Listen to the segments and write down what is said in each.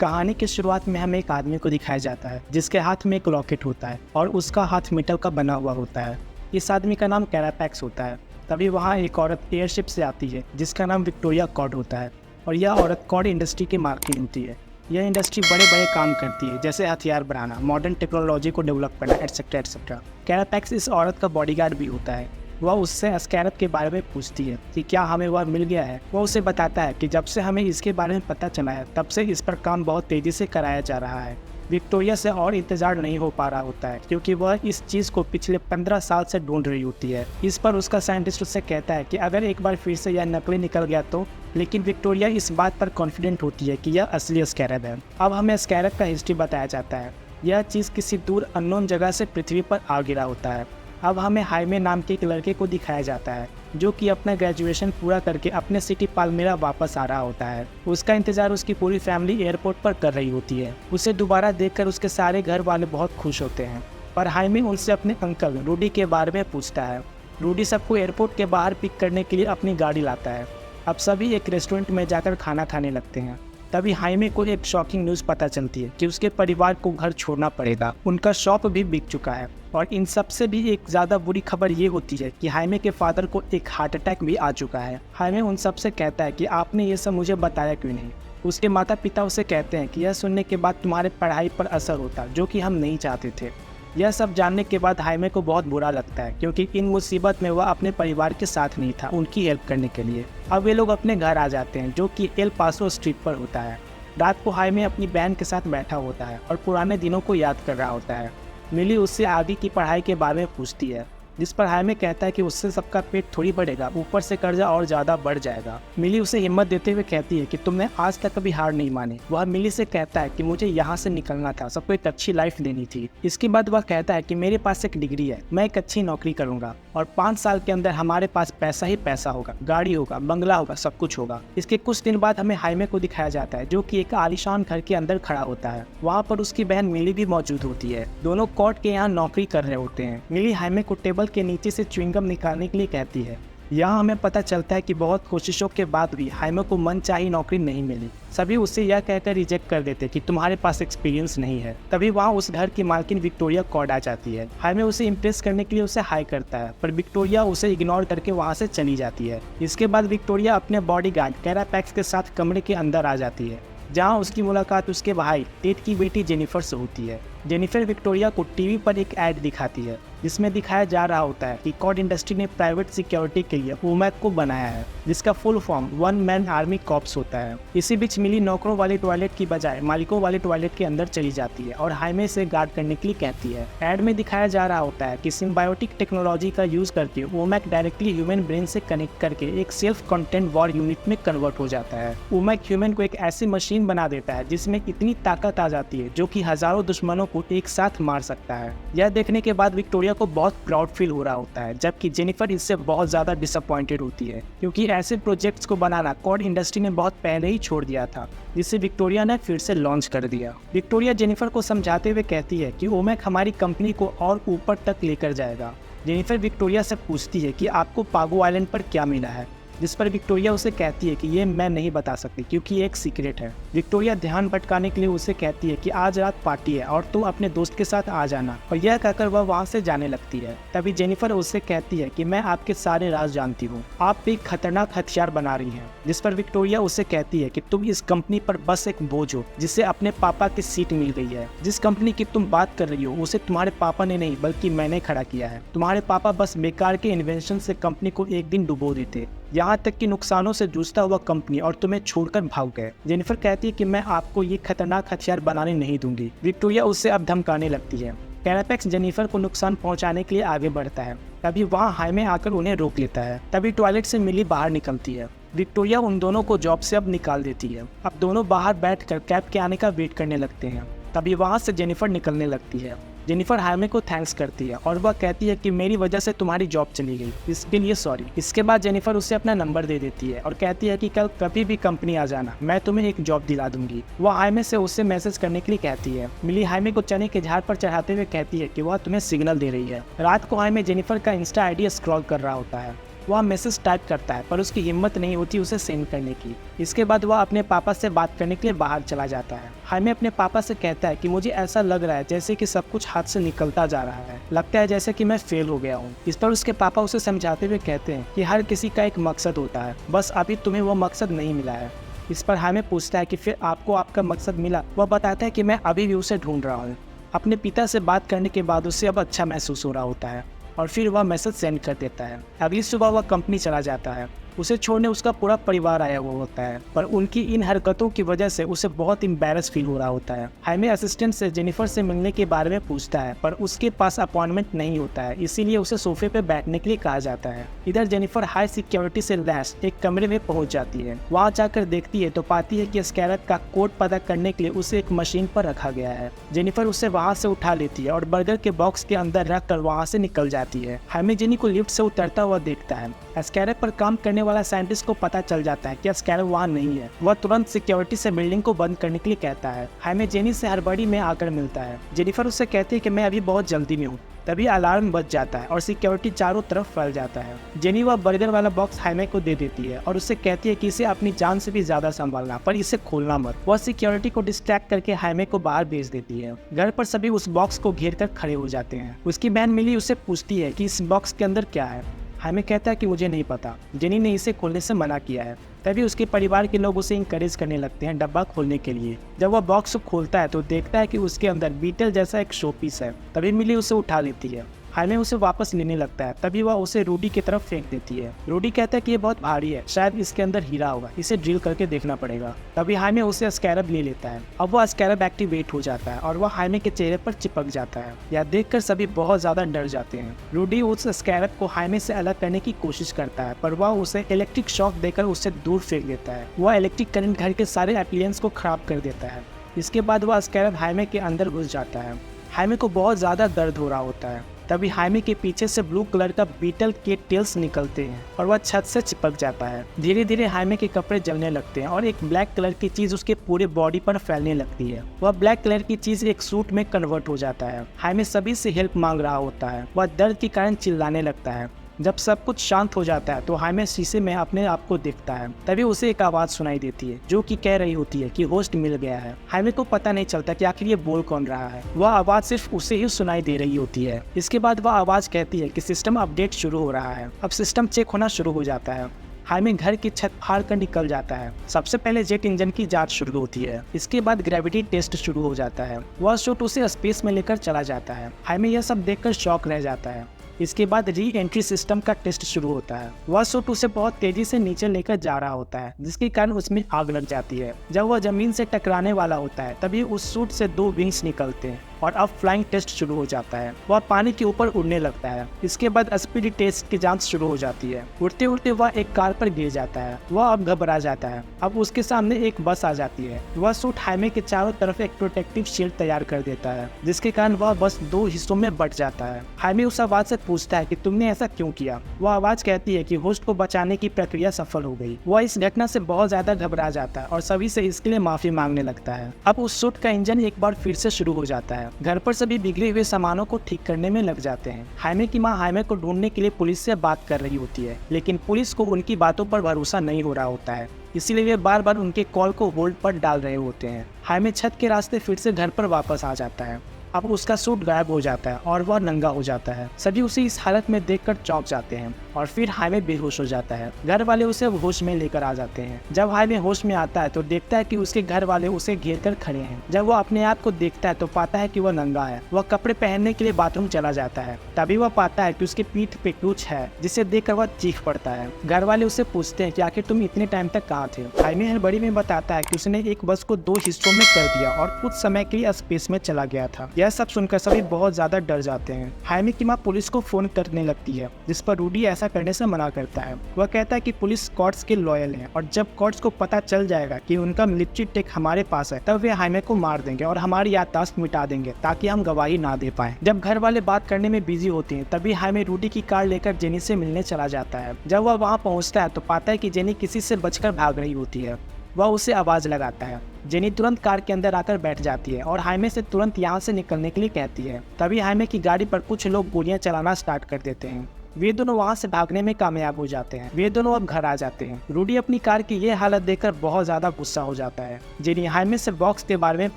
कहानी की शुरुआत में हमें एक आदमी को दिखाया जाता है जिसके हाथ में एक लॉकेट होता है और उसका हाथ मेटल का बना हुआ होता है। इस आदमी का नाम कैरापैक्स होता है। तभी वहाँ एक औरत एयरशिप से आती है जिसका नाम विक्टोरिया कॉड होता है और यह औरत कॉड इंडस्ट्री की मालकिन होती है। यह इंडस्ट्री बड़े बड़े काम करती है जैसे हथियार बनाना, मॉडर्न टेक्नोलॉजी को डेवलप करना, एटसेट्रा एटसेट्रा। कैरापैक्स इस औरत का बॉडीगार्ड भी होता है। वह उससे स्कैरब के बारे में पूछती है कि क्या हमें वह मिल गया है। वह उसे बताता है कि जब से हमें इसके बारे में पता चला है तब से इस पर काम बहुत तेज़ी से कराया जा रहा है। विक्टोरिया से और इंतज़ार नहीं हो पा रहा होता है क्योंकि वह इस चीज़ को पिछले 15 साल से ढूंढ रही होती है। इस पर उसका साइंटिस्ट उससे कहता है कि अगर एक बार फिर से यह नकली निकल गया तो। लेकिन विक्टोरिया इस बात पर कॉन्फिडेंट होती है कि यह असली स्कैरब है। अब हमें स्कैरब का हिस्ट्री बताया जाता है। यह चीज़ किसी दूर अननोन जगह से पृथ्वी पर आ गिरा होता है। अब हमें हाइमे नाम के एक लड़के को दिखाया जाता है जो कि अपना ग्रेजुएशन पूरा करके अपने सिटी पाल्मेरा वापस आ रहा होता है। उसका इंतजार उसकी पूरी फैमिली एयरपोर्ट पर कर रही होती है। उसे दोबारा देखकर उसके सारे घर वाले बहुत खुश होते हैं। पर हाइमे उनसे अपने अंकल रूडी के बारे में पूछता है। रूडी सबको एयरपोर्ट के बाहर पिक करने के लिए अपनी गाड़ी लाता है। अब सभी एक रेस्टोरेंट में जाकर खाना खाने लगते हैं। तभी हाइमे को एक शॉकिंग न्यूज़ पता चलती है कि उसके परिवार को घर छोड़ना पड़ेगा। उनका शॉप भी बिक चुका है। और इन सब से भी एक ज़्यादा बुरी खबर ये होती है कि हाइमे के फादर को एक हार्ट अटैक भी आ चुका है। हाइमे उन सब से कहता है कि आपने ये सब मुझे बताया क्यों नहीं। उसके माता पिता उसे कहते हैं कि यह सुनने के बाद तुम्हारे पढ़ाई पर असर होता जो कि हम नहीं चाहते थे। यह सब जानने के बाद हाइमे को बहुत बुरा लगता है क्योंकि इन मुसीबत में वह अपने परिवार के साथ नहीं था उनकी हेल्प करने के लिए। अब वे लोग अपने घर आ जाते हैं जो कि एल पासो स्ट्रीट पर होता है। रात को हाइमे अपनी बहन के साथ बैठा होता है और पुराने दिनों को याद कर रहा होता है। मिली उससे आगे की पढ़ाई के बारे में पूछती है जिस पर हाइमे कहता है कि उससे सबका पेट थोड़ी बढ़ेगा, ऊपर से कर्जा और ज़्यादा बढ़ जाएगा। मिली उसे हिम्मत देते हुए कहती है कि तुमने आज तक कभी हार नहीं मानी। वह मिली से कहता है कि मुझे यहाँ से निकलना था, सबको एक अच्छी लाइफ देनी थी। इसके बाद वह कहता है कि मेरे पास एक डिग्री है, मैं एक अच्छी नौकरी करूँगा और 5 साल के अंदर हमारे पास पैसा ही पैसा होगा, गाड़ी होगा, बंगला होगा, सब कुछ होगा। इसके कुछ दिन बाद हमें हाइमे को दिखाया जाता है जो कि एक आलीशान घर के अंदर खड़ा होता है। वहाँ पर उसकी बहन मिली भी मौजूद होती है। दोनों कोर्ट के यहाँ नौकरी कर रहे होते हैं। मिली हाइमे को टेबल के नीचे से च्युइंगम निकालने के लिए कहती है। यहाँ हमें पता चलता है कि बहुत कोशिशों के बाद भी हाइमे को मनचाही नौकरी नहीं मिली। सभी उससे यह कहकर रिजेक्ट कर देते कि तुम्हारे पास एक्सपीरियंस नहीं है। तभी वहाँ उस घर की मालकिन विक्टोरिया कॉड आ जाती है। हाइमे उसे इम्प्रेस करने के लिए उसे हाई करता है पर विक्टोरिया उसे इग्नोर करके वहाँ से चली जाती है। इसके बाद विक्टोरिया अपने बॉडीगार्ड कैरापैक्स के साथ कमरे के अंदर आ जाती है जहाँ उसकी मुलाकात उसके भाई टेड की बेटी जेनिफर से होती है। जेनिफर विक्टोरिया को टीवी पर एक ऐड दिखाती है जिसमें दिखाया जा रहा होता है कि कॉड इंडस्ट्री ने प्राइवेट सिक्योरिटी के लिए ओमैक को बनाया है जिसका full form one man army corps होता है। इसी बीच मिली नौकरों वाले टॉयलेट की बजाय मालिकों वाले टॉयलेट के अंदर चली जाती है और हाइमे से गार्ड करने के लिए कहती है। ऐड में दिखाया जा रहा होता है कि सिम्बायोटिक टेक्नोलॉजी का यूज करके ओमैक डायरेक्टली ह्यूमन ब्रेन से कनेक्ट करके एक सेल्फ कंटेंट वॉर यूनिट में कन्वर्ट हो जाता है। ओमैक ह्यूमन को एक ऐसी मशीन बना देता है जिसमें इतनी ताकत आ जाती है जो कि हजारों दुश्मनों को एक साथ मार सकता है। यह देखने के बाद विक्टोरिया को बहुत प्राउड फील हो रहा होता है जबकि जेनिफर इससे बहुत ज़्यादा डिसअपॉइंटेड होती है क्योंकि ऐसे प्रोजेक्ट्स को बनाना कॉड इंडस्ट्री ने बहुत पहले ही छोड़ दिया था जिसे विक्टोरिया ने फिर से लॉन्च कर दिया। विक्टोरिया जेनिफर को समझाते हुए कहती है कि ओमैक हमारी कंपनी को और ऊपर तक लेकर जाएगा। जेनिफर विक्टोरिया से पूछती है कि आपको पागो आइलैंड पर क्या मिला है जिस पर विक्टोरिया उसे कहती है कि ये मैं नहीं बता सकती क्योंकि ये एक सीक्रेट है। विक्टोरिया ध्यान भटकाने के लिए उसे कहती है कि आज रात पार्टी है और तुम अपने दोस्त के साथ आ जाना और यह कहकर वह वहाँ से जाने लगती है। तभी जेनिफर उससे कहती है कि मैं आपके सारे राज जानती हूँ, आप एक खतरनाक हथियार बना रही हैं। जिस पर विक्टोरिया उसे कहती है कि तुम इस कंपनी पर बस एक बोझ हो जिसे अपने पापा की सीट मिल गई है। जिस कंपनी की तुम बात कर रही हो उसे तुम्हारे पापा ने नहीं बल्कि मैंने खड़ा किया है। तुम्हारे पापा बस बेकार के इन्वेंशन से कंपनी को एक दिन डुबो देते, यहाँ तक कि नुकसानों से जूझता हुआ कंपनी और तुम्हें छोड़कर भाग गए। जेनिफर कहती है कि मैं आपको ये खतरनाक हथियार बनाने नहीं दूंगी। विक्टोरिया उससे अब धमकाने लगती है। कैरापैक्स जेनिफर को नुकसान पहुंचाने के लिए आगे बढ़ता है। तभी वहाँ हाइमे आकर उन्हें रोक लेता है। तभी टॉयलेट से मिली बाहर निकलती है। विक्टोरिया उन दोनों को जॉब से अब निकाल देती है। अब दोनों बाहर बैठकर कैब के आने का वेट करने लगते हैं। तभी वहाँ से जेनिफर निकलने लगती है। जेनिफर हाइमे को थैंक्स करती है और वह कहती है कि मेरी वजह से तुम्हारी जॉब चली गई, इसके लिए सॉरी। इसके बाद जेनिफर उसे अपना नंबर दे देती है और कहती है कि कल कभी भी कंपनी आ जाना, मैं तुम्हें एक जॉब दिला दूंगी। वह हाइमे से उससे मैसेज करने के लिए कहती है। मिली हाइमे को चने के झाड़ पर चढ़ाते हुए कहती है कि वह तुम्हें सिग्नल दे रही है। रात को हाइमे जेनिफर का इंस्टा आईडी स्क्रॉल कर रहा होता है। वह मैसेज टाइप करता है पर उसकी हिम्मत नहीं होती उसे सेंड करने की। इसके बाद वह अपने पापा से बात करने के लिए बाहर चला जाता है। हाइमे अपने पापा से कहता है कि मुझे ऐसा लग रहा है जैसे कि सब कुछ हाथ से निकलता जा रहा है, लगता है जैसे कि मैं फेल हो गया हूँ। इस पर उसके पापा उसे समझाते हुए कहते हैं कि हर किसी का एक मकसद होता है, बस अभी तुम्हें वो मकसद नहीं मिला है। इस पर हाइमे पूछता है कि फिर आपको आपका मकसद मिला? वह बताता है कि मैं अभी भी उसे ढूंढ रहा हूँ। अपने पिता से बात करने के बाद उसे अब अच्छा महसूस हो रहा होता है और फिर वह मैसेज सेंड कर देता है। अगली सुबह वह कंपनी चला जाता है। उसे छोड़ने उसका पूरा परिवार आया हुआ होता है, पर उनकी इन हरकतों की वजह से उसे बहुत एम्बैरस फील हो रहा होता है। हाइमे असिस्टेंट से जेनिफर से मिलने के बारे में पूछता है, पर उसके पास अपॉइंटमेंट नहीं होता है, इसीलिए उसे सोफे पे बैठने के लिए कहा जाता है। इधर जेनिफर हाई सिक्योरिटी से लैस एक कमरे में पहुंच जाती है। वहां जाकर देखती है तो पाती है कि स्कैरप का कोड पता करने के लिए उसे एक मशीन पर रखा गया है। जेनिफर उसे वहां से उठा लेती है और बर्गर के बॉक्स के अंदर रख कर वहां से निकल जाती है। हाइमे जेनी को लिफ्ट से उतरता हुआ देखता है। स्कैरप पर काम करने वाला साइंटिस्ट को पता चल जाता है कि स्कैरप वहाँ नहीं है। वह तुरंत सिक्योरिटी से बिल्डिंग को बंद करने के लिए कहता है। हाइमे जेनी से हड़बड़ी में आकर मिलता है। जेनिफर उससे कहती है कि मैं अभी बहुत जल्दी में हूँ। तभी अलार्म बज जाता है और सिक्योरिटी चारों तरफ फैल जाता है। जेनी वह बर्गर वाला बॉक्स हाइमे को दे देती है और उससे कहती है कि इसे अपनी जान से भी ज्यादा संभालना, पर इसे खोलना मत। वह सिक्योरिटी को डिस्ट्रैक्ट करके हाइमे को बाहर भेज देती है। घर पर सभी उस बॉक्स को घेर कर खड़े हो जाते हैं। उसकी बहन मिली उससे पूछती है कि इस बॉक्स के अंदर क्या है। हाइमे कहता है कि मुझे नहीं पता, जेनी ने इसे खोलने से मना किया है। तभी उसके परिवार के लोग उसे इंकरेज करने लगते हैं डब्बा खोलने के लिए। जब वह बॉक्स खोलता है तो देखता है कि उसके अंदर बीटल जैसा एक शो पीस है। तभी मिली उसे उठा लेती है। हाइमे उसे वापस लेने लगता है। तभी वह उसे रूडी की तरफ फेंक देती है। रूडी कहता है कि ये बहुत भारी है, शायद इसके अंदर हीरा होगा, इसे ड्रिल करके देखना पड़ेगा। तभी हाइमे उसे स्कैरब ले लेता है। अब वह स्कैरब एक्टिवेट हो जाता है और वह हाइमे के चेहरे पर चिपक जाता है। यह देखकर सभी बहुत ज्यादा डर जाते हैं। रूडी उस स्कैरब को हाइमे से अलग करने की कोशिश करता है, पर वह उसे इलेक्ट्रिक शॉक देकर उससे दूर फेंक देता है। वह इलेक्ट्रिक करंट घर के सारे एप्लियंस को खराब कर देता है। इसके बाद वह स्कैरब हाइमे के अंदर घुस जाता है। हाइमे को बहुत ज्यादा दर्द हो रहा होता है। तभी हाइमे के पीछे से ब्लू कलर का बीटल के टेल्स निकलते हैं और वह छत से चिपक जाता है। धीरे धीरे हाइमे के कपड़े जलने लगते हैं और एक ब्लैक कलर की चीज उसके पूरे बॉडी पर फैलने लगती है। वह ब्लैक कलर की चीज एक सूट में कन्वर्ट हो जाता है। हाइमे सभी से हेल्प मांग रहा होता है। वह दर्द के कारण चिल्लाने लगता है। जब सब कुछ शांत हो जाता है तो हाइमे शीशे में अपने आप को देखता है। तभी उसे एक आवाज सुनाई देती है जो कि कह रही होती है कि होस्ट मिल गया है। हाइमे को पता नहीं चलता कि आखिर ये बोल कौन रहा है। वह आवाज सिर्फ उसे ही सुनाई दे रही होती है। इसके बाद वह आवाज कहती है कि सिस्टम अपडेट शुरू हो रहा है। अब सिस्टम चेक होना शुरू हो जाता है। हाइमे घर की छत फाड़ कर निकल जाता है। सबसे पहले जेट इंजन की जांच शुरू होती है। इसके बाद ग्रेविटी टेस्ट शुरू हो जाता है। वह शूट उसे स्पेस में लेकर चला जाता है। हाइमे यह सब देखकर शॉक रह जाता है। इसके बाद री एंट्री सिस्टम का टेस्ट शुरू होता है। वह सूट उसे बहुत तेजी से नीचे लेकर जा रहा होता है, जिसके कारण उसमें आग लग जाती है। जब वह जमीन से टकराने वाला होता है तभी उस सूट से 2 विंग्स निकलते हैं और अब फ्लाइंग टेस्ट शुरू हो जाता है। वह पानी के ऊपर उड़ने लगता है। इसके बाद स्पीड टेस्ट की जांच शुरू हो जाती है। उड़ते उड़ते वह एक कार पर गिर जाता है। वह अब घबरा जाता है। अब उसके सामने एक बस आ जाती है। वह सूट हाइमे के चारों तरफ एक प्रोटेक्टिव शील्ड तैयार कर देता है, जिसके कारण वह बस 2 हिस्सों में बट जाता है। हाइमे उस आवाज से पूछता है कि तुमने ऐसा क्यों किया। वह आवाज कहती है कि होस्ट को बचाने की प्रक्रिया सफल हो गई। वह इस घटना से बहुत ज्यादा घबरा जाता है और सभी से इसके लिए माफी मांगने लगता है। अब उस सूट का इंजन एक बार फिर से शुरू हो जाता है। घर पर सभी बिगड़े हुए सामानों को ठीक करने में लग जाते हैं। हाइमे की मां हाइमे को ढूंढने के लिए पुलिस से बात कर रही होती है, लेकिन पुलिस को उनकी बातों पर भरोसा नहीं हो रहा होता है, इसीलिए वे बार बार उनके कॉल को होल्ड पर डाल रहे होते हैं। हाइमे छत के रास्ते फिर से घर पर वापस आ जाता है। अब उसका सूट गायब हो जाता है और वह नंगा हो जाता है। सभी उसे इस हालत में देखकर चौंक जाते हैं और फिर हाइमे बेहोश हो जाता है। घर वाले उसे होश में लेकर आ जाते हैं। जब हाइमे होश में आता है तो देखता है कि उसके घर वाले उसे घेर कर खड़े हैं। जब वह अपने आप को देखता है तो पाता है कि वह नंगा है। वह कपड़े पहनने के लिए बाथरूम चला जाता है। तभी वह पाता है कि उसके पीठ पे कुछ है, जिसे देखकर वह चीख पड़ता है। घर वाले उससे पूछते हैं कि आखिर तुम इतने टाइम तक कहाँ थे। हाइमे हड़बड़ी में बताता है कि उसने एक बस को 2 हिस्सों में कर दिया और कुछ समय के लिए स्पेस में चला गया था। यह सब सुनकर सभी बहुत ज्यादा डर जाते हैं। हाइमे की मां पुलिस को फोन करने लगती है, जिस पर रूडी ऐसा करने से मना करता है। वह कहता है कि पुलिस कोर्ट्स के लॉयल है और जब कोर्ट्स को पता चल जाएगा कि उनका मिलिट्री टेक हमारे पास है, तब वे हाइमे को मार देंगे और हमारी याददाश्त मिटा देंगे ताकि हम गवाही ना दे पाए। जब घर वाले बात करने में बिजी होते हैं तभी हाइमे रूडी की कार लेकर जेनी से मिलने चला जाता है। जब वह वहाँ पहुँचता है तो पाता है कि जेनी किसी से बचकर भाग रही होती है। वह उसे आवाज लगाता है। जेनी तुरंत कार के अंदर आकर बैठ जाती है और हाइमे से तुरंत यहाँ से निकलने के लिए कहती है। तभी हाइमे की गाड़ी पर कुछ लोग गोलियां चलाना स्टार्ट कर देते हैं। वे दोनों वहाँ से भागने में कामयाब हो जाते हैं। वे दोनों अब घर आ जाते हैं। रूडी अपनी कार की ये हालत देखकर बहुत ज्यादा गुस्सा हो जाता है। जेनी हाइमे से बॉक्स के बारे में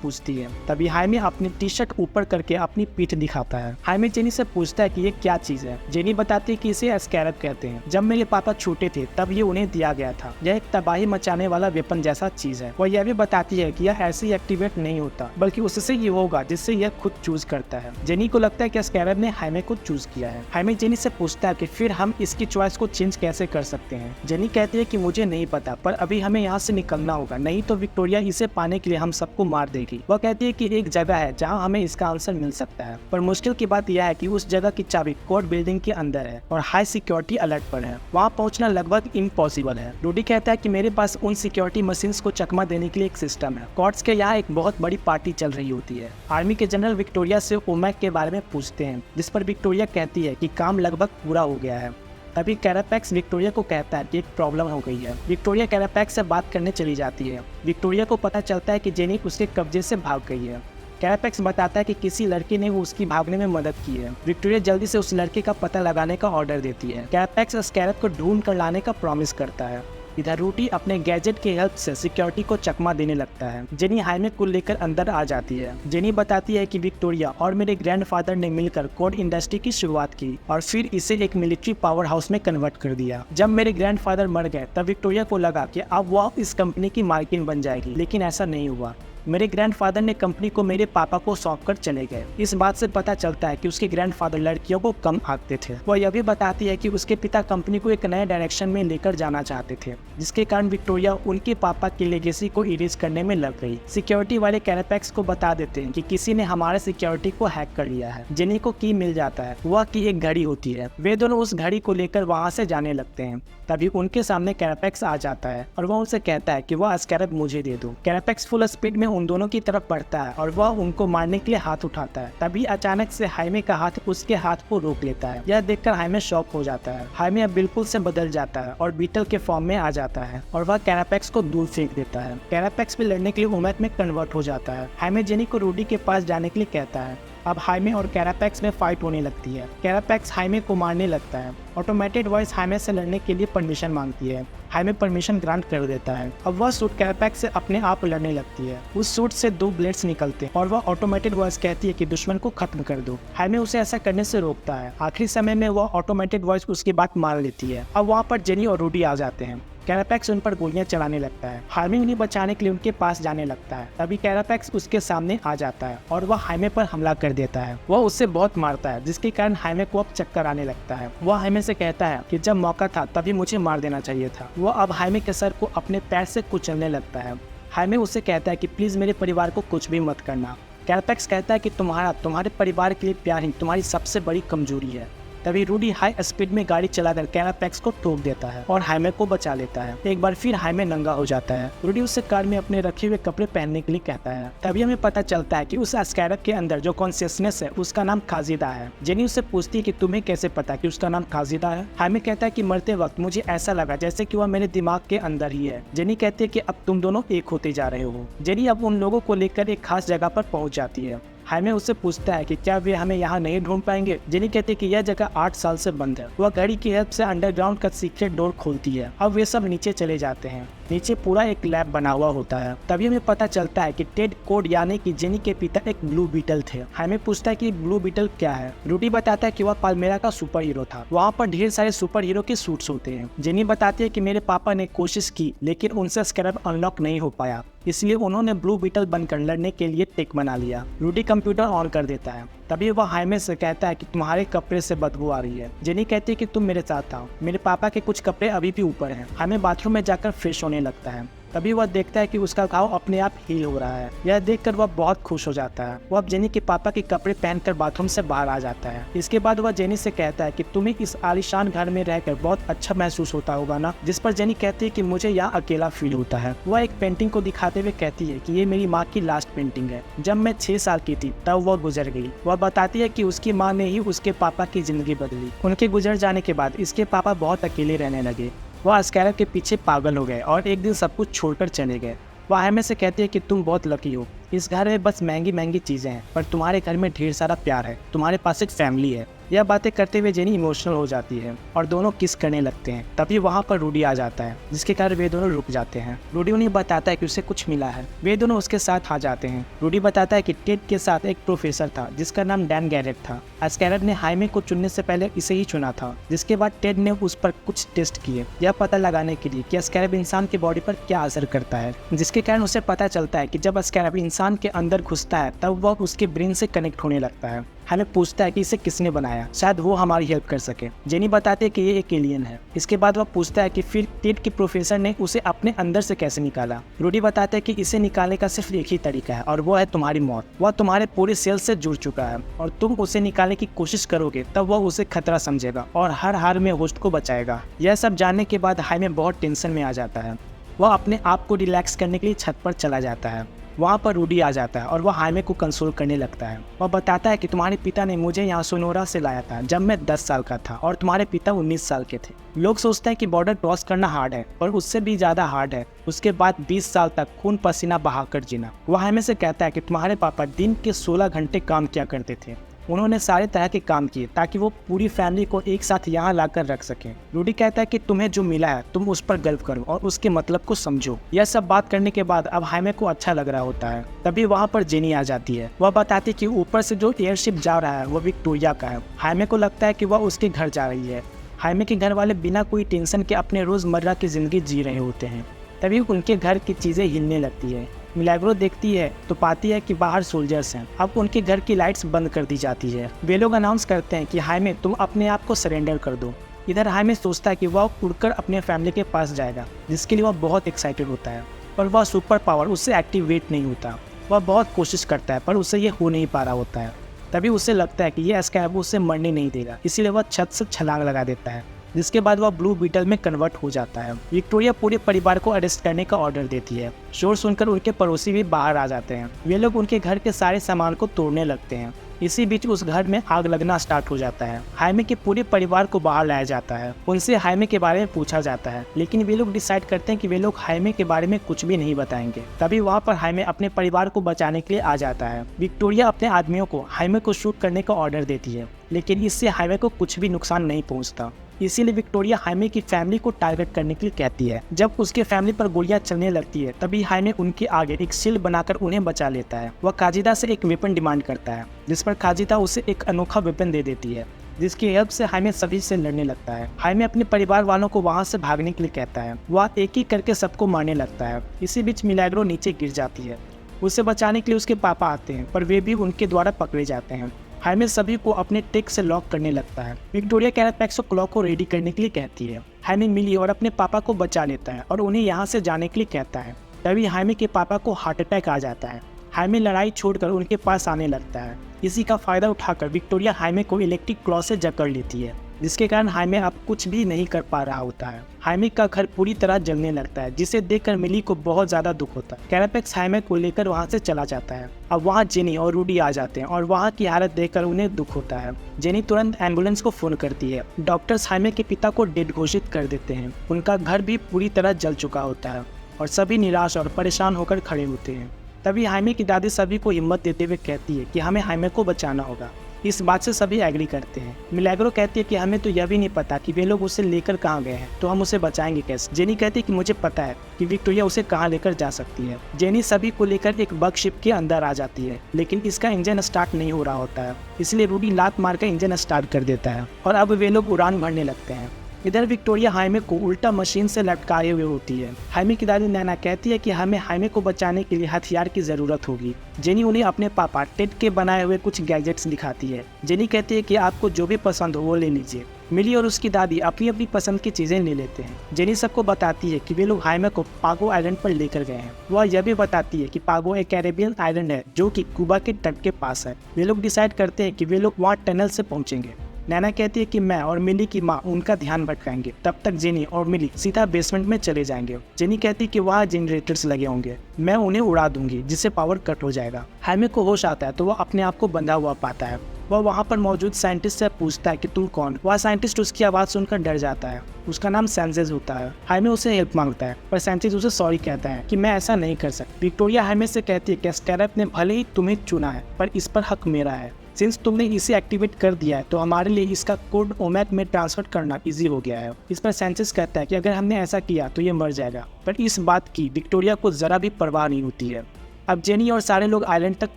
पूछती है। तभी हाइमे अपनी टी शर्ट ऊपर करके अपनी पीठ दिखाता है। हाइमे जेनी से पूछता है कि ये क्या चीज है। जेनी बताती है कि इसे स्कैरब कहते हैं। जब मेरे पापा छोटे थे तब ये उन्हें दिया गया था। यह एक तबाही मचाने वाला वेपन जैसा चीज है। वह यह भी बताती है कि यह ऐसे ही एक्टिवेट नहीं होता, बल्कि उससे ये होगा जिससे यह खुद चूज करता है। जेनी को लगता है कि स्कैरब ने हाइमे को चूज किया है। हाइमे जेनी से पूछता है कि फिर हम इसकी चॉइस को चेंज कैसे कर सकते हैं। जेनी कहती है कि मुझे नहीं पता, पर अभी हमें यहाँ से निकलना होगा, नहीं तो विक्टोरिया इसे पाने के लिए हम सबको मार देगी। वह कहती है कि एक जगह है जहाँ हमें इसका आंसर मिल सकता है, पर मुश्किल की बात यह है कि उस जगह की चाबी कोर्ट बिल्डिंग के अंदर है और हाई सिक्योरिटी अलर्ट पर है। वहाँ पहुँचना लगभग इम्पॉसिबल है। रूडी कहता है कि मेरे पास उन सिक्योरिटी मशीन्स को चकमा देने के लिए एक सिस्टम है। कोर्ट्स के यहाँ एक बहुत बड़ी पार्टी चल रही होती है। आर्मी के जनरल विक्टोरिया से ओमैक के बारे में पूछते हैं, जिस पर विक्टोरिया कहती है कि काम लगभग पूरा हो गया है। तभी कैरापैक्स विक्टोरिया को कहता है कि एक प्रॉब्लम हो गई है। विक्टोरिया कैरापैक्स से बात करने चली जाती है। विक्टोरिया को पता चलता है कि जेनी उसके कब्जे से भाग गई है। कैरापैक्स बताता है कि किसी लड़के ने उसकी भागने में मदद की है। विक्टोरिया जल्दी से उस लड़के का पता लगाने का ऑर्डर देती है। कैरापैक्स स्कैरब को ढूंढ कर लाने का प्रॉमिस करता है। इधर रूडी अपने गैजेट की हेल्प से सिक्योरिटी को चकमा देने लगता है। जेनी हाइमे को लेकर अंदर आ जाती है। जेनी बताती है कि विक्टोरिया और मेरे ग्रैंडफादर ने मिलकर कोड इंडस्ट्री की शुरुआत की और फिर इसे एक मिलिट्री पावर हाउस में कन्वर्ट कर दिया। जब मेरे ग्रैंडफादर मर गए तब विक्टोरिया को लगा कि अब वह इस कंपनी की मालकिन बन जाएगी, लेकिन ऐसा नहीं हुआ। मेरे ग्रैंडफादर ने कंपनी को मेरे पापा को सौंप कर चले गए। इस बात से पता चलता है कि उसके ग्रैंडफादर लड़कियों को कम आंकते थे। वह यह भी बताती है कि उसके पिता कंपनी को एक नए डायरेक्शन में लेकर जाना चाहते थे, जिसके कारण विक्टोरिया उनके पापा की लेगेसी को इरेज करने में लग गई। सिक्योरिटी वाले कैरापैक्स को बता देते हैं कि किसी ने हमारे सिक्योरिटी को हैक कर लिया है। जेनी को की मिल जाता है। वह की एक घड़ी होती है। वे दोनों उस घड़ी को लेकर वहाँ से जाने लगते हैं। तभी उनके सामने कैरापैक्स आ जाता है और वह उनसे कहता है कि वह स्कैरब मुझे दे दो। कैरापैक्स फुल स्पीड में उन दोनों की तरफ बढ़ता है और वह उनको मारने के लिए हाथ उठाता है। तभी अचानक से हाइमे का हाथ उसके हाथ को रोक लेता है। यह देखकर हाइमे शॉक हो जाता है। हाइमे अब बिल्कुल से बदल जाता है और बीटल के फॉर्म में आ जाता है और वह कैरापैक्स को दूर फेंक देता है। कैरापैक्स भी लड़ने के लिए ओमैक में कन्वर्ट हो जाता है। हाइमे जेनी को रूडी के पास जाने के लिए कहता है। अब हाइमे और कैरापैक्स में फाइट होने लगती है। कैरापैक्स हाइमे को मारने लगता है। ऑटोमेटेड वॉइस हाइमे से लड़ने के लिए परमिशन मांगती है। हाइमे परमिशन ग्रांट कर देता है। अब वह सूट कैरापैक्स से अपने आप लड़ने लगती है। उस सूट से 2 ब्लेड्स निकलते हैं और वह ऑटोमेटेड वॉइस कहती है कि दुश्मन को खत्म कर दो। हाइमे उसे ऐसा करने से रोकता है। आखिरी समय में वह ऑटोमेटेड वॉइस उसकी बात मान लेती है। अब वहाँ पर जेनी और रूडी आ जाते हैं। कैरापैक्स उन पर गोलियां चलाने लगता है। हाइमे उन्हें बचाने के लिए उनके पास जाने लगता है। तभी कैरापैक्स उसके सामने आ जाता है और वह हाइमे पर हमला कर देता है। वह उससे बहुत मारता है, जिसके कारण हाइमे को अब चक्कर आने लगता है। वह हाइमे से कहता है कि जब मौका था तभी मुझे मार देना चाहिए था। वह अब हाइमे के सर को अपने पैर से कुचलने लगता है। हाइमे उससे कहता है कि प्लीज मेरे परिवार को कुछ भी मत करना। कैरापैक्स कहता है कि तुम्हारे परिवार के लिए प्यार ही तुम्हारी सबसे बड़ी कमजोरी है। तभी रूडी हाई स्पीड में गाड़ी चलाकर कैरापैक्स को ठोक देता है और हाइमे को बचा लेता है। एक बार फिर हाइमे नंगा हो जाता है। रूडी उससे कार में अपने रखे हुए कपड़े पहनने के लिए कहता है। तभी हमें पता चलता है कि उस स्कैरब के अंदर जो कॉन्शियसनेस है उसका नाम खाजिदा है। जेनी उससे पूछती है कि तुम्हें कैसे पता कि उसका नाम खाजिदा है। हाइमे कहता है कि मरते वक्त मुझे ऐसा लगा जैसे कि वह मेरे दिमाग के अंदर ही है। जेनी कहती है कि अब तुम दोनों एक होते जा रहे हो। जेनी अब उन लोगों को लेकर एक खास जगह पर पहुंच जाती है। हाइमे उससे पूछता है कि क्या वे हमें यहाँ नहीं ढूंढ पाएंगे। जेनी कहती है कि यह जगह 8 साल से बंद है। वह घड़ी की हेल्प से अंडरग्राउंड का सीक्रेट डोर खोलती है। अब वे सब नीचे चले जाते हैं। नीचे पूरा एक लैब बना हुआ होता है। तभी हमें पता चलता है कि टेड कोड यानी कि जेनी के पिता एक ब्लू बीटल थे। हाइमे पूछता है कि ब्लू बीटल क्या है। रूडी बताता है कि वह पाल्मेरा का सुपर हीरो था। वहाँ पर ढेर सारे सुपर हीरो के सूट्स होते हैं। जेनी बताती है कि मेरे पापा ने कोशिश की लेकिन उनसे स्कैरब अनलॉक नहीं हो पाया, इसलिए उन्होंने ब्लू बीटल बनकर लड़ने के लिए टेक बना लिया। रूडी कंप्यूटर ऑन कर देता है। तभी वह हाइमे से कहता है कि तुम्हारे कपड़े से बदबू आ रही है। जेनी कहती है कि तुम मेरे साथ आओ, मेरे पापा के कुछ कपड़े अभी भी ऊपर हैं। हाइमे बाथरूम में जाकर फ्रेश होने लगता है। तभी वह देखता है कि उसका घाव अपने आप हील हो रहा है। यह देखकर वह बहुत खुश हो जाता है। वह अब जेनी के पापा के कपड़े पहनकर बाथरूम से बाहर आ जाता है। इसके बाद वह जेनी से कहता है कि तुम्हें इस आलीशान घर में रहकर बहुत अच्छा महसूस होता होगा ना। जिस पर जेनी कहती है कि मुझे यहाँ अकेला फील होता है। वह एक पेंटिंग को दिखाते हुए कहती है कि ये मेरी माँ की लास्ट पेंटिंग है। जब मैं 6 साल की थी तब वह गुजर गई। वह बताती है कि उसकी माँ ने ही उसके पापा की जिंदगी बदली। उनके गुजर जाने के बाद इसके पापा बहुत अकेले रहने लगे। वह स्कैरब के पीछे पागल हो गए और एक दिन सब कुछ छोड़कर चले गए। वह हाइमे से कहती है कि तुम बहुत लकी हो। इस घर में बस महंगी महंगी चीज़ें हैं, पर तुम्हारे घर में ढेर सारा प्यार है। तुम्हारे पास एक फैमिली है। यह बातें करते हुए जेनी इमोशनल हो जाती है और दोनों किस करने लगते हैं। तभी वहाँ पर रूडी आ जाता है, जिसके कारण वे दोनों रुक जाते हैं। रूडी उन्हें बताता है कि उसे कुछ मिला है। वे दोनों उसके साथ आ जाते हैं। रूडी बताता है कि टेड के साथ एक प्रोफेसर था जिसका नाम डैन गैरेट था। स्कैरब ने हाइमे को चुनने से पहले इसे ही चुना था, जिसके बाद टेड ने उस पर कुछ टेस्ट किए यह पता लगाने के लिए कि स्कैरब इंसान की बॉडी पर क्या असर करता है, जिसके कारण उसे पता चलता है कि जब स्कैरब इंसान के अंदर घुसता है तब वह उसके ब्रेन से कनेक्ट होने लगता है। हमें पूछता है कि इसे किसने बनाया, शायद वो हमारी हेल्प कर सके। जेनी बताते हैं कि ये एक एलियन है। इसके बाद वह पूछता है कि फिर टेड के प्रोफेसर ने उसे अपने अंदर से कैसे निकाला। रूडी बताता है कि इसे निकालने का सिर्फ एक ही तरीका है और वो है तुम्हारी मौत। वह तुम्हारे पूरे सेल से जुड़ चुका है और तुम उसे निकालने की कोशिश करोगे तब वह उसे खतरा समझेगा और हर हार में होस्ट को बचाएगा। यह सब जानने के बाद हाइमे बहुत टेंशन में आ जाता है। वह अपने आप को रिलैक्स करने के लिए छत पर चला जाता है। वहाँ पर रूडी आ जाता है और वह हाइमे को कंसोल करने लगता है। वह बताता है कि तुम्हारे पिता ने मुझे यहाँ सोनोरा से लाया था जब मैं 10 साल का था और तुम्हारे पिता 19 साल के थे। लोग सोचते हैं कि बॉर्डर क्रॉस करना हार्ड है, पर उससे भी ज़्यादा हार्ड है उसके बाद 20 साल तक खून पसीना बहाकर जीना। वह हाइमे से कहता है कि तुम्हारे पापा दिन के 16 घंटे काम किया करते थे। उन्होंने सारे तरह के काम किए ताकि वो पूरी फैमिली को एक साथ यहाँ लाकर रख सकें। रूडी कहता है कि तुम्हें जो मिला है तुम उस पर गर्व करो और उसके मतलब को समझो। यह सब बात करने के बाद अब हाइमे को अच्छा लग रहा होता है। तभी वहाँ पर जेनी आ जाती है। वह बताती है कि ऊपर से जो एयरशिप जा रहा है वो विक्टोरिया का है। हाइमे को लगता है कि वह उसके घर जा रही है। हाइमे के घर वाले बिना कोई टेंशन के अपने रोजमर्रा की जिंदगी जी रहे होते हैं। तभी उनके घर की चीजें हिलने लगती है। मिलाग्रो देखती है तो पाती है कि बाहर सोल्जर्स हैं। अब उनके घर की लाइट्स बंद कर दी जाती है। वे लोग अनाउंस करते हैं कि हाइमे तुम अपने आप को सरेंडर कर दो। इधर हाइमे सोचता है कि वह उड़कर अपने फैमिली के पास जाएगा, जिसके लिए वह बहुत एक्साइटेड होता है, पर वह सुपर पावर उससे एक्टिवेट नहीं होता। वह बहुत कोशिश करता है पर उससे ये हो नहीं पा रहा होता है। तभी उसे लगता है कि यह स्कैब उसे मरने नहीं देगा, इसीलिए वह छत से छलांग लगा देता है, जिसके बाद वह ब्लू बीटल में कन्वर्ट हो जाता है। विक्टोरिया पूरे परिवार को अरेस्ट करने का ऑर्डर देती है। शोर सुनकर उनके पड़ोसी भी बाहर आ जाते हैं। वे लोग उनके घर के सारे सामान को तोड़ने लगते हैं। इसी बीच उस घर में आग लगना स्टार्ट हो जाता है। हाइमे के पूरे परिवार को बाहर लाया जाता है। उनसे हाइमे के बारे में पूछा जाता है, लेकिन वे लोग डिसाइड करते हैं कि वे लोग हाइमे के बारे में कुछ भी नहीं बताएंगे। तभी वहाँ पर हाइमे अपने परिवार को बचाने के लिए आ जाता है। विक्टोरिया अपने आदमियों को हाइमे को शूट करने का ऑर्डर देती है, लेकिन इससे हाइमे को कुछ भी नुकसान नहीं पहुँचता। इसीलिए विक्टोरिया हाइमे की फैमिली को टारगेट करने के लिए कहती है। जब उसके फैमिली पर गोलियां चलने लगती है तभी हाइमे उनके आगे एक शील्ड बनाकर उन्हें बचा लेता है। वह काजिदा से एक वेपन डिमांड करता है, जिस पर काजिदा उसे एक अनोखा वेपन दे देती है, जिसकी हेल्प से हाइमे सभी से लड़ने लगता है। हाइमे अपने परिवार वालों को वहां से भागने के लिए कहता है। वह एक ही करके सबको मारने लगता है। इसी बीच मिलाग्रो नीचे गिर जाती है। उसे बचाने के लिए उसके पापा आते हैं, पर वे भी उनके द्वारा पकड़े जाते हैं। हाइमे सभी को अपने टेक से लॉक करने लगता है। विक्टोरिया कैरापैक्स को क्लॉक को रेडी करने के लिए कहती है। हाइमे मिली और अपने पापा को बचा लेता है और उन्हें यहाँ से जाने के लिए कहता है। तभी हाइमे के पापा को हार्ट अटैक आ जाता है। हाइमे लड़ाई छोड़कर उनके पास आने लगता है। इसी का फायदा उठाकर विक्टोरिया हाइमे को इलेक्ट्रिक क्लॉ से जकड़ लेती है, जिसके कारण हाइमे अब कुछ भी नहीं कर पा रहा होता है। हाइमे का घर पूरी तरह जलने लगता है, जिसे देखकर मिली को बहुत ज्यादा दुख होता है। कैरापैक्स हाइमे को लेकर वहां से चला जाता है। अब वहां जेनी और रूडी आ जाते हैं और वहां की हालत देखकर उन्हें दुख होता है। जेनी तुरंत एम्बुलेंस को फोन करती है। डॉक्टर्स हाइमे के पिता को डेड घोषित कर देते हैं। उनका घर भी पूरी तरह जल चुका होता है और सभी निराश और परेशान होकर खड़े होते हैं। तभी हाइमे की दादी सभी को हिम्मत देते हुए कहती है कि हमें हाइमे को बचाना होगा। इस बात से सभी एग्री करते हैं। मिलाग्रो कहती है कि हमें तो यह भी नहीं पता कि वे लोग उसे लेकर कहाँ गए हैं, तो हम उसे बचाएंगे कैसे। जेनी कहती है कि मुझे पता है कि विक्टोरिया उसे कहाँ लेकर जा सकती है। जेनी सभी को लेकर एक बग शिप के अंदर आ जाती है, लेकिन इसका इंजन स्टार्ट नहीं हो रहा होता है। इसलिए रूडी लात मारकर इंजन स्टार्ट कर देता है और अब वे लोग उड़ान भरने लगते हैं। इधर विक्टोरिया हाइमे को उल्टा मशीन से लटकाए हुए होती है। हाइमे की दादी नैना कहती है कि हमें हाइमे को बचाने के लिए हथियार की जरूरत होगी। जेनी उन्हें अपने पापा टेड के बनाए हुए कुछ गैजेट्स दिखाती है। जेनी कहती है कि आपको जो भी पसंद हो वो ले लीजिए। मिली और उसकी दादी अपनी अपनी पसंद की चीजें ले लेते हैं। जेनी सबको बताती है कि वे लोग हाइमे को पागो आइलैंड पर लेकर गए हैं। वह यह भी बताती है कि पागो एक कैरेबियन आइलैंड है जो कि क्यूबा के तट के पास है। वे लोग डिसाइड करते हैं कि वे लोग वहाँ टनल से पहुंचेंगे। नैना कहती है कि मैं और मिली की माँ उनका ध्यान भटकाएंगे। तब तक जेनी और मिली सीधा बेसमेंट में चले जाएंगे। जेनी कहती है कि वहाँ जनरेटर्स लगे होंगे, मैं उन्हें उड़ा दूंगी जिससे पावर कट हो जाएगा। हाइमे को होश आता है तो वह अपने आप को बंधा हुआ पाता है। वह वहाँ पर मौजूद साइंटिस्ट से पूछता है कि तुम कौन। वह साइंटिस्ट उसकी आवाज़ सुनकर डर जाता है। उसका नाम सैंचेज होता है। हाइमे उसे हेल्प मांगता है, पर सैंचेज उसे सॉरी कहता है कि मैं ऐसा नहीं कर सकता। विक्टोरिया हाइमे से कहती है कि स्कैरब ने भले ही तुम्हें चुना है, पर इस पर हक मेरा है। सिंस तुमने इसे एक्टिवेट कर दिया है तो हमारे लिए इसका कोड ओमेक में ट्रांसफर करना इजी हो गया है। इस पर सैंचेज कहता है कि अगर हमने ऐसा किया तो ये मर जाएगा, पर इस बात की विक्टोरिया को ज़रा भी परवाह नहीं होती है। अब जेनी और सारे लोग आइलैंड तक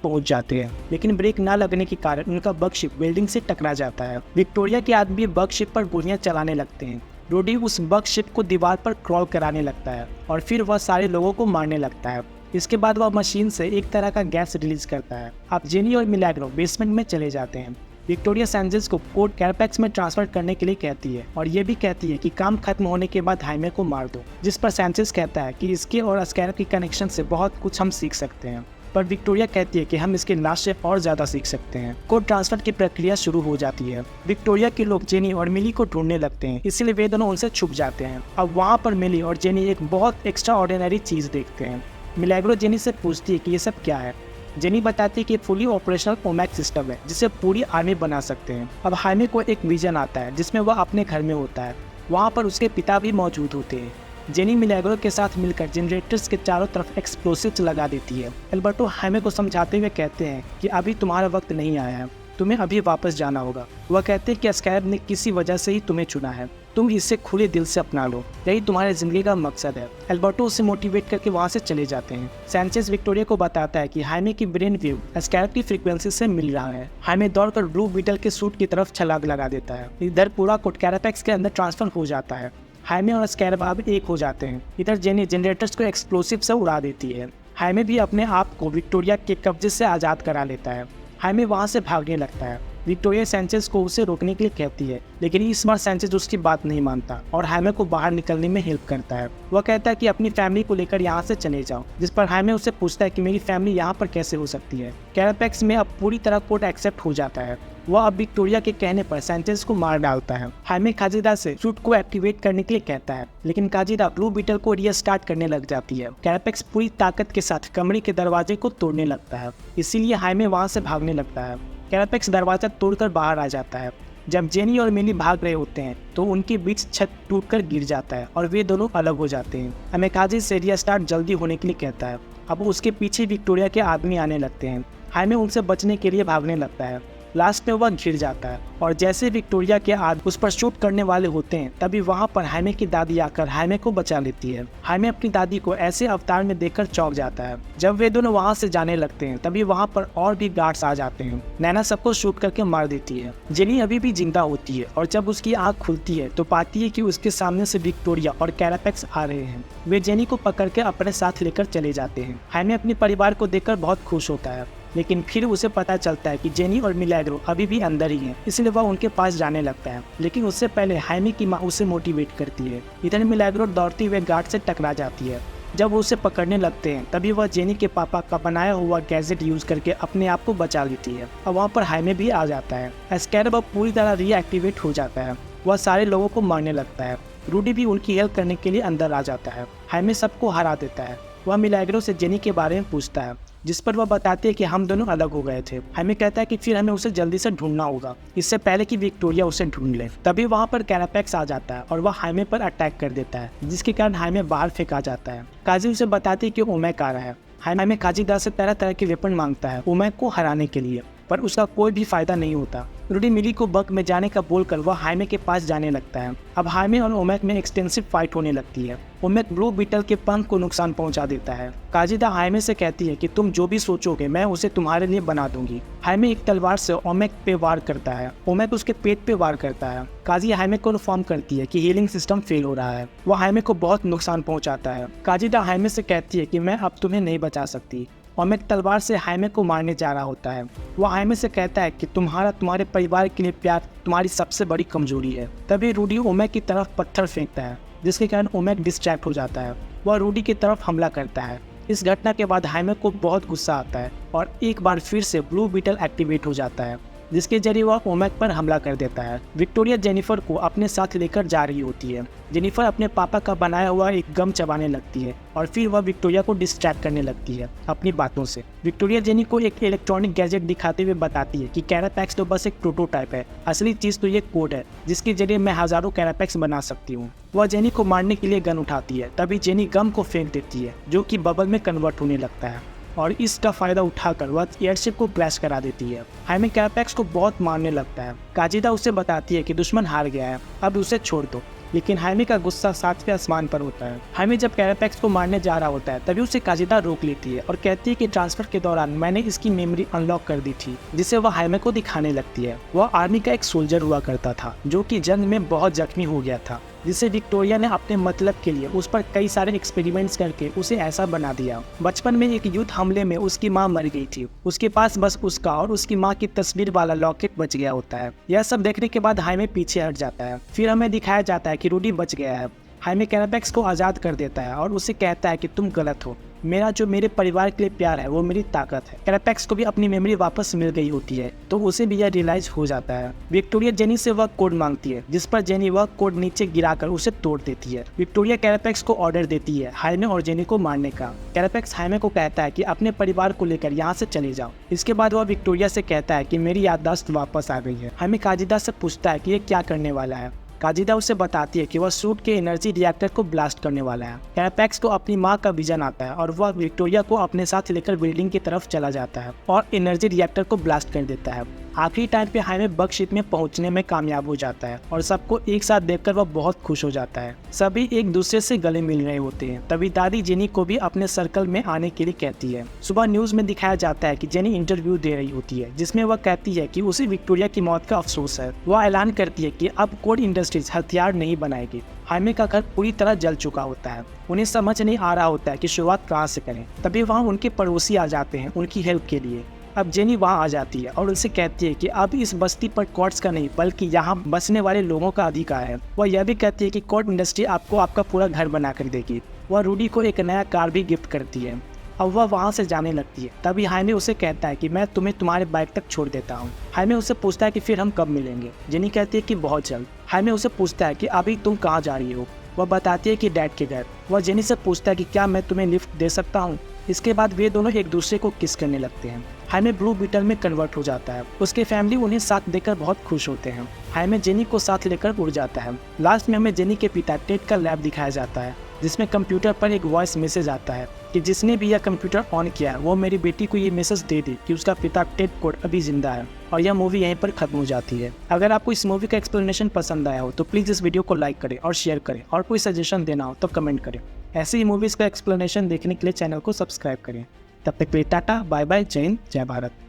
पहुंच जाते हैं, लेकिन ब्रेक ना लगने के कारण उनका बग शिप बिल्डिंग से टकरा जाता है। विक्टोरिया के आदमी बग शिप पर गोलियां चलाने लगते हैं। रूडी उस बग शिप को दीवार पर क्रॉल कराने लगता है और फिर वह सारे लोगों को मारने लगता है। इसके बाद वह मशीन से एक तरह का गैस रिलीज करता है। अब जेनी और मिलैग्रो बेसमेंट में चले जाते हैं। विक्टोरिया सैंचेज को कोड कैरापैक्स में ट्रांसफर करने के लिए कहती है और ये भी कहती है कि काम खत्म होने के बाद हाइमे को मार दो, जिस पर सैंचेज कहता है कि इसके और स्कैरब की कनेक्शन से बहुत कुछ हम सीख सकते हैं, पर विक्टोरिया कहती है कि हम इसके लाश से और ज़्यादा सीख सकते हैं। कोड ट्रांसफर की प्रक्रिया शुरू हो जाती है। विक्टोरिया के लोग जेनी और मिली को ढूंढने लगते हैं, इसलिए वे दोनों उनसे छुप जाते हैं। अब वहाँ पर मिली और जेनी एक बहुत एक्स्ट्रा ऑर्डिनरी चीज़ देखते हैं। मिलैग्रो जेनी से पूछती है कि ये सब क्या है। जेनी बताती है कि फुली ऑपरेशनल ओमेक सिस्टम है जिसे पूरी आर्मी बना सकते हैं। अब हाइमे को एक विजन आता है जिसमें वह अपने घर में होता है। वहाँ पर उसके पिता भी मौजूद होते हैं। जेनी मिलैग्रो के साथ मिलकर जनरेटर्स के चारों तरफ एक्सप्लोसिव्स लगा देती है। एल्बर्टो हाइमे को समझाते हुए कहते हैं कि अभी तुम्हारा वक्त नहीं आया है, तुम्हें अभी वापस जाना होगा। वह कहते हैं कि स्कैरब ने किसी वजह से ही तुम्हें चुना है, तुम इसे खुले दिल से अपना लो, यही तुम्हारी जिंदगी का मकसद है। एल्बर्टो उसे मोटिवेट करके वहाँ से चले जाते हैं। सैंचेज विक्टोरिया को बताता है कि हाइमे की ब्रेन वेव स्कैरब की फ्रीक्वेंसी से मिल रहा है। हाइमे दौड़कर ब्लू बीटल के सूट की तरफ छलांग लगा देता है। इधर पूरा कोड कैरापैक्स के अंदर ट्रांसफर हो जाता है। हाइमे और स्कैरब अब एक हो जाते हैं। इधर जेनी जनरेटर्स को एक्सप्लोसिव से उड़ा देती है। हाइमे भी अपने आप को विक्टोरिया के कब्जे से आज़ाद करा लेता है। हाइमे वहाँ से भागने लगता है। विक्टोरिया सैंचेज को उसे रोकने के लिए कहती है, लेकिन इस बार सैंचेज उसकी बात नहीं मानता और हाइमे को बाहर निकलने में हेल्प करता है। वह कहता है कि अपनी फैमिली को लेकर यहाँ से चले जाओ, जिस पर हाइमे उससे पूछता है कि मेरी फैमिली यहाँ पर कैसे हो सकती है। कैरापैक्स में अब पूरी तरह कोड एक्सेप्ट हो जाता है। वह अब विक्टोरिया के कहने पर सैंचेज को मार डालता है। हाइमे काजिदा से सूट को एक्टिवेट करने के लिए कहता है, लेकिन काजिदा ब्लू बीटल को रीस्टार्ट करने लग जाती है। कैरापैक्स पूरी ताकत के साथ कमरे के दरवाजे को तोड़ने लगता है, इसीलिए हाइमे वहाँ से भागने लगता है। कैरापैक्स दरवाजा तोड़कर बाहर आ जाता है। जब जेनी और मिली भाग रहे होते हैं तो उनके बीच छत टूटकर गिर जाता है और वे दोनों अलग हो जाते हैं। अमेकाजी से रीस्टार्ट जल्दी होने के लिए कहता है। अब उसके पीछे विक्टोरिया के आदमी आने लगते हैं। हाइमे उनसे बचने के लिए भागने लगता है। लास्ट में वह गिर जाता है और जैसे विक्टोरिया के आदमी उस पर शूट करने वाले होते हैं तभी वहाँ पर हाइमे की दादी आकर हाइमे को बचा लेती है। हाइमे अपनी दादी को ऐसे अवतार में देखकर चौंक जाता है। जब वे दोनों वहाँ से जाने लगते हैं तभी वहाँ पर और भी गार्ड्स आ जाते हैं। नैना सबको शूट करके मार देती है। जेनी अभी भी जिंदा होती है और जब उसकी आँख खुलती है तो पाती है कि उसके सामने से विक्टोरिया और कैरापैक्स आ रहे हैं। वे जेनी को पकड़ के अपने साथ लेकर चले जाते हैं। हाइमे अपने परिवार को देखकर बहुत खुश होता है, लेकिन फिर उसे पता चलता है कि जेनी और मिलैग्रो अभी भी अंदर ही हैं, इसलिए वह उनके पास जाने लगता है। लेकिन उससे पहले हाइमे की माँ उसे मोटिवेट करती है। इधर मिलैग्रो दौड़ती हुए गार्ड से टकरा जाती है। जब वो उसे पकड़ने लगते हैं तभी वह जेनी के पापा का बनाया हुआ गैजेट यूज करके अपने आप को बचा लेती है। अब वहाँ पर हाइमे भी आ जाता है। स्कैरब अब पूरी तरह रीएक्टिवेट हो जाता है। वह सारे लोगों को मारने लगता है। रूडी भी उनकी हेल्प करने के लिए अंदर आ जाता है। हाइमे सबको हरा देता है। वह मिलैग्रो से जेनी के बारे में पूछता है, जिस पर वह बताती है कि हम दोनों अलग हो गए थे। हाइमे कहता है कि फिर हमें उसे जल्दी से ढूंढना होगा, इससे पहले कि विक्टोरिया उसे ढूंढ ले। तभी वहाँ पर कैरापैक्स आ जाता है और वह हाइमे पर अटैक कर देता है, जिसके कारण हाइमे बाहर फेंका जाता है। काजी उसे बताती है कि ओमेक आ रहा है। हाइमे काजीदा से तरह तरह के वेपन मांगता है ओमेक को हराने के लिए, पर उसका कोई भी फायदा नहीं होता। रूडी मिली को बग में जाने का बोलकर वह हाइमे के पास जाने लगता है। अब हाइमे और ओमेक में एक्सटेंसिव फाइट होने लगती है। ओमेक ब्लू बीटल के पंख को नुकसान पहुंचा देता है। काजिदा हाइमे से कहती है कि तुम जो भी सोचोगे मैं उसे तुम्हारे लिए बना दूंगी। हाइमे एक तलवार से ओमेक पे वार करता है। ओमेक उसके पेट पे वार करता है। काजी हाइमे को इन्फॉर्म करती है कि हीलिंग सिस्टम फेल हो रहा है। वह हाइमे को बहुत नुकसान पहुंचाता है। काजिदा हाइमे से कहती है कि मैं अब तुम्हें नहीं बचा सकती। ओमेक तलवार से हाइमे को मारने जा रहा होता है। वह हाइमे से कहता है कि तुम्हारे परिवार के लिए प्यार तुम्हारी सबसे बड़ी कमजोरी है। तभी रूडी ओमेक की तरफ पत्थर फेंकता है, जिसके कारण ओमेक डिस्ट्रैक्ट हो जाता है। वह रूडी की तरफ हमला करता है। इस घटना के बाद हाइमे को बहुत गुस्सा आता है और एक बार फिर से ब्लू बीटल एक्टिवेट हो जाता है, जिसके जरिए वह ओमेक पर हमला कर देता है। विक्टोरिया जेनिफर को अपने साथ लेकर जा रही होती है। जेनिफर अपने पापा का बनाया हुआ एक गम चबाने लगती है और फिर वह विक्टोरिया को डिस्ट्रैक्ट करने लगती है अपनी बातों से। विक्टोरिया जेनी को एक इलेक्ट्रॉनिक गैजेट दिखाते हुए बताती है कि कैरापैक्स तो बस एक प्रोटोटाइप है, असली चीज़ तो ये कोड है जिसके जरिए मैं हज़ारों कैरापैक्स बना सकती हूँ। वह जेनी को मारने के लिए गन उठाती है। तभी जेनी गम को फेंक देती है, जो कि बबल में कन्वर्ट होने लगता है। और इसका फायदा उठाकर वह एयरशिप को क्रैश करा देती है। हाइमे कैरापैक्स को बहुत मारने लगता है। काजिदा उसे बताती है कि दुश्मन हार गया है, अब उसे छोड़ दो, लेकिन हाइमे का गुस्सा 7वें आसमान पर होता है। हाइमे जब कैरापैक्स को मारने जा रहा होता है तभी उसे काजिदा रोक लेती है और कहती है कि ट्रांसफर के दौरान मैंने इसकी मेमोरी अनलॉक कर दी थी, जिसे वह हाइमे को दिखाने लगती है। वह आर्मी का एक सोल्जर हुआ करता था जो कि जंग में बहुत जख्मी हो गया था, जिसे विक्टोरिया ने अपने मतलब के लिए उस पर कई सारे एक्सपेरिमेंट्स करके उसे ऐसा बना दिया। बचपन में एक युद्ध हमले में उसकी माँ मर गई थी। उसके पास बस उसका और उसकी माँ की तस्वीर वाला लॉकेट बच गया होता है। यह सब देखने के बाद हाइमे पीछे हट जाता है। फिर हमें दिखाया जाता है कि रूडी बच गया है। हाइमे कैरापैक्स को आज़ाद कर देता है और उसे कहता है कि तुम गलत हो, मेरे परिवार के लिए प्यार है वो मेरी ताकत है। कैरापैक्स को भी अपनी मेमोरी वापस मिल गई होती है तो उसे भी यह रियलाइज हो जाता है। विक्टोरिया जेनी से वह कोड मांगती है, जिस पर जेनी वह कोड नीचे गिराकर उसे तोड़ देती है। विक्टोरिया कैरापैक्स को ऑर्डर देती है हाइमे और जेनी को मारने का। कैरापैक्स हाइमे को कहता है कि अपने परिवार को लेकर यहाँ से चले जाओ। इसके बाद वह विक्टोरिया से कहता है कि मेरी याददाश्त वापस आ गई है। हाइमे काजिदा से पूछता है कि ये क्या करने वाला है। काजिदा उसे बताती है कि वह सूट के एनर्जी रिएक्टर को ब्लास्ट करने वाला है। कैरापैक्स को अपनी माँ का विजन आता है और वह विक्टोरिया को अपने साथ लेकर बिल्डिंग की तरफ चला जाता है और एनर्जी रिएक्टर को ब्लास्ट कर देता है। आखिरी टाइम पे हाइमे बग शिप में पहुंचने में कामयाब हो जाता है और सबको एक साथ देखकर वह बहुत खुश हो जाता है। सभी एक दूसरे से गले मिल रहे होते हैं। तभी दादी जेनी को भी अपने सर्कल में आने के लिए कहती है। सुबह न्यूज में दिखाया जाता है कि जेनी इंटरव्यू दे रही होती है, जिसमें वह कहती है कि उसे विक्टोरिया की मौत का अफसोस है। वह ऐलान करती है कि अब कोड इंडस्ट्रीज हथियार नहीं बनाएगी। हाइमे का घर पूरी तरह जल चुका होता है। उन्हें समझ नहीं आ रहा होता है कि शुरुआत कहाँ से करें। तभी वहाँ उनके पड़ोसी आ जाते हैं उनकी हेल्प के लिए। अब जेनी वहाँ आ जाती है और उनसे कहती है कि अब इस बस्ती पर कॉर्ड्स का नहीं बल्कि यहाँ बसने वाले लोगों का अधिकार है। वह यह भी कहती है कि कॉर्ड इंडस्ट्री आपको आपका पूरा घर बना कर देगी। वह रूडी को एक नया कार भी गिफ्ट करती है। अब वह वहाँ से जाने लगती है। तभी हाइमे उसे कहता है कि मैं तुम्हें तुम्हारे बाइक तक छोड़ देता हूँ। हाइमे उसे पूछता है कि फिर हम कब मिलेंगे। जेनी कहती है कि बहुत जल्द। हाइमे उसे पूछता है कि अभी तुम कहाँ जा रही हो। वह बताती है कि डैड के घर। वह जेनी से पूछता है कि क्या मैं तुम्हें लिफ्ट दे सकता हूँ। इसके बाद वे दोनों एक दूसरे को किस करने लगते हैं। हाइमे ब्लू बीटल में कन्वर्ट हो जाता है। उसके फैमिली उन्हें साथ देकर बहुत खुश होते हैं। हाइमे जेनी को साथ लेकर उड़ जाता है। लास्ट में हमें जेनी के पिता टेड का लैब दिखाया जाता है, जिसमें कंप्यूटर पर एक वॉइस मैसेज आता है कि जिसने भी यह कंप्यूटर ऑन किया है वो मेरी बेटी को ये मैसेज दे दे कि उसका पिता टेड कोड अभी जिंदा है। और यह मूवी यहीं पर खत्म हो जाती है। अगर आपको इस मूवी का एक्सप्लेनेशन पसंद आया हो तो प्लीज़ इस वीडियो को लाइक करें और शेयर करें, और कोई सजेशन देना हो तो कमेंट करें। ऐसे ही मूवीज़ का एक्सप्लेनेशन देखने के लिए चैनल को सब्सक्राइब करें। तब तक के लिए टाटा, बाय बाय, जय हिंद, जय भारत।